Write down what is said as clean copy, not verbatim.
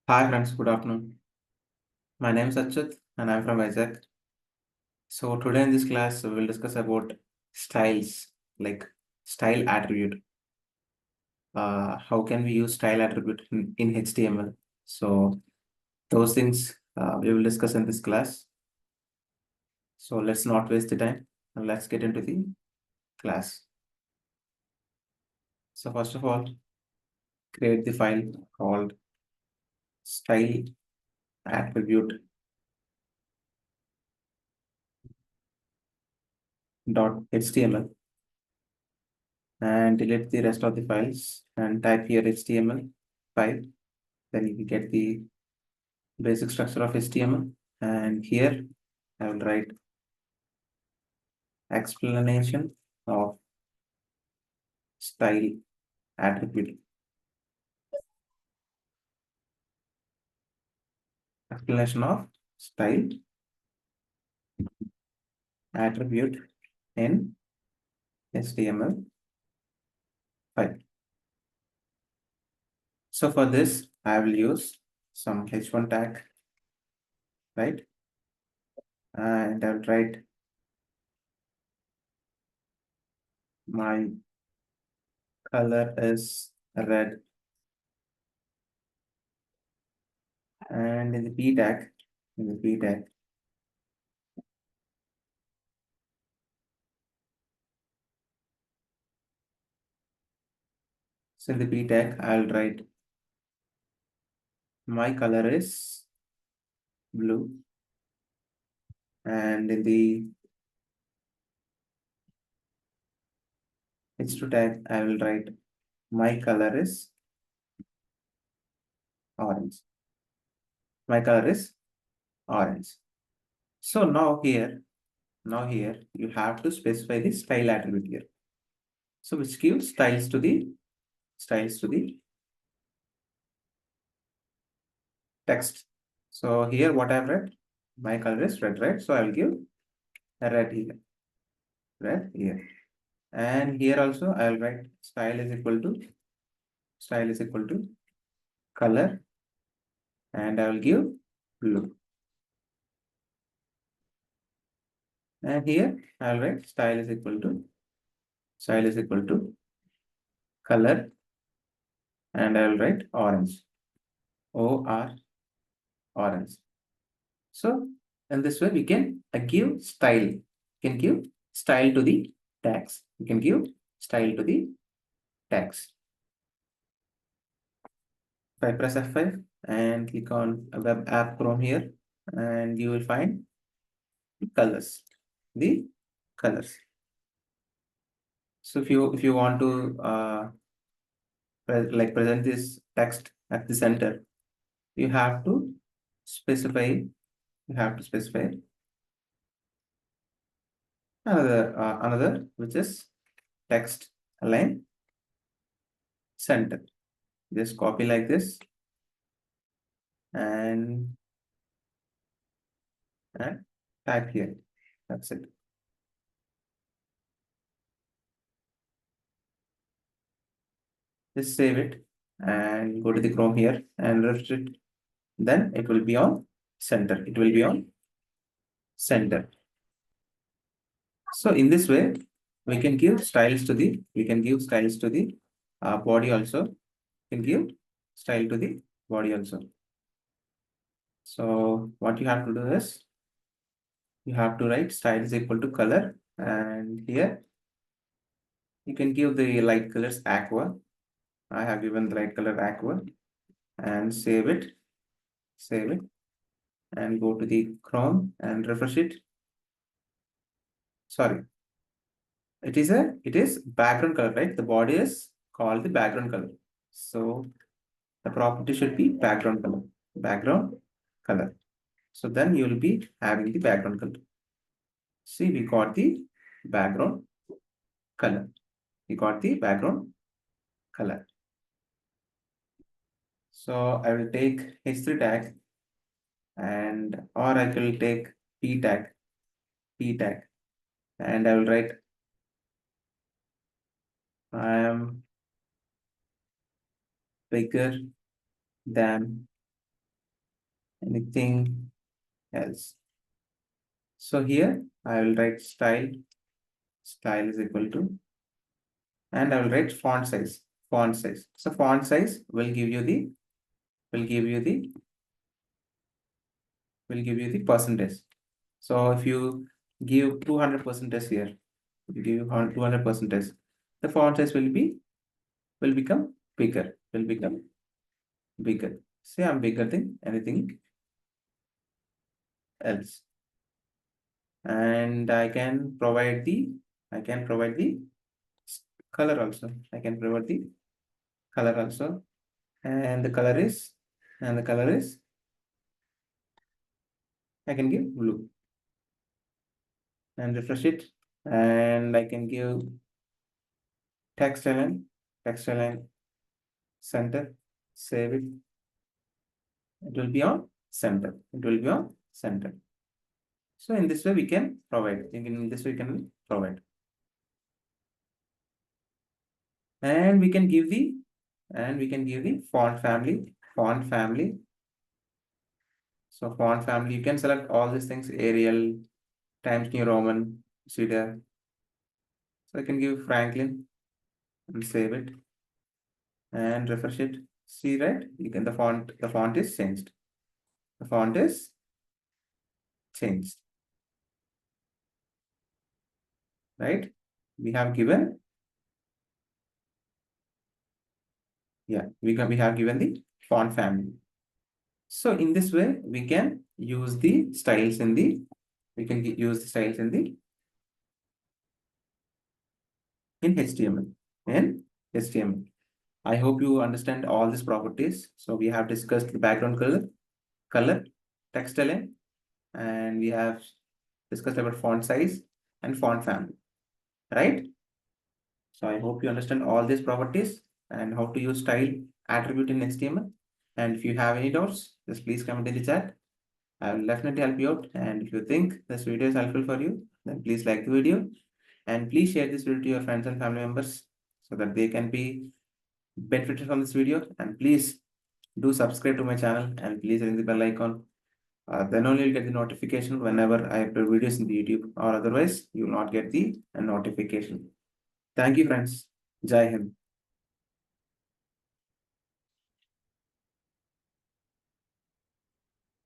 Hi friends, good afternoon. My name is Achyut and I'm from Isaac. So today in this class we will discuss about styles, like style attribute. How can we use style attribute in HTML? So those things we will discuss in this class. So let's not waste the time and let's get into the class. So first of all, create the file called style attribute dot html and delete the rest of the files and type here HTML5. Then you will get the basic structure of HTML. And here I will write explanation of style attribute. Explanation of style attribute in HTML5. So for this, I will use some h1 tag, right? And I will write my color is red. And in the p tag, so in the p tag, I'll write my color is blue. And in the h2 tag, I will write my color is orange. My color is orange. So now here you have to specify the style attribute here. So which gives styles to the text. So here what I've read, my color is red, right? So I will give a red here. And here also I will write style is equal to color, and I will give blue. And here I will write style is equal to color, and I will write orange. Orange. So in this way, we can give style. You can give style to the tags. You can give style to the tags. If I press F5 and click on a web app Chrome here, and you will find the colors. The colors. So if you want to present this text at the center, you have to specify. You have to specify another which is text align center. Just copy like this and type here. That's it. Just save it and go to the Chrome here and refresh it. Then it will be on center. It will be on center. So in this way, we can give styles to the body also. We can give style to the body also. So what you have to do is you have to write style is equal to color, and here you can give the light colors aqua. I have given the light color aqua, and save it, and go to the Chrome and refresh it. Sorry, it is background color, right? The body is called the background color. So the property should be background color. So then you will be having the background color. See, we got the background color. So I will take h3 tag, and or I will take p tag, and I will write I am bigger than anything else. So here I will write style. Style is equal to, and I will write font size. Font size. So font size will give you the percentage. So if you give 200% here, if you give 200%, the font size will become bigger. Will become bigger. Say I'm bigger than anything else. And I can provide the color also. I can provide the color also. And the color is I can give blue and refresh it. And I can give text align center, save it. It will be on center. It will be on center. So in this way we can provide. In this way we can provide. And we can give the font family. So font family, you can select all these things: Arial, Times New Roman, Cedar. So I can give Franklin and save it and refresh it. See, right? You can the font is changed. The font is changed. Right? We have given, we have given the font family. So in this way, we can use the styles in the in HTML. In HTML. I hope you understand all these properties. So we have discussed the background color, text align, and we have discussed about font size and font family, right? So I hope you understand all these properties and how to use style attribute in HTML. And if you have any doubts, just please comment in the chat. I will definitely help you out. And if you think this video is helpful for you, then please like the video and please share this video to your friends and family members so that they can be benefited from this video. And please do subscribe to my channel and please ring the bell icon. Then only you'll get the notification whenever I upload videos in the YouTube, or otherwise you will not get the notification. Thank you, friends. Jai Hind.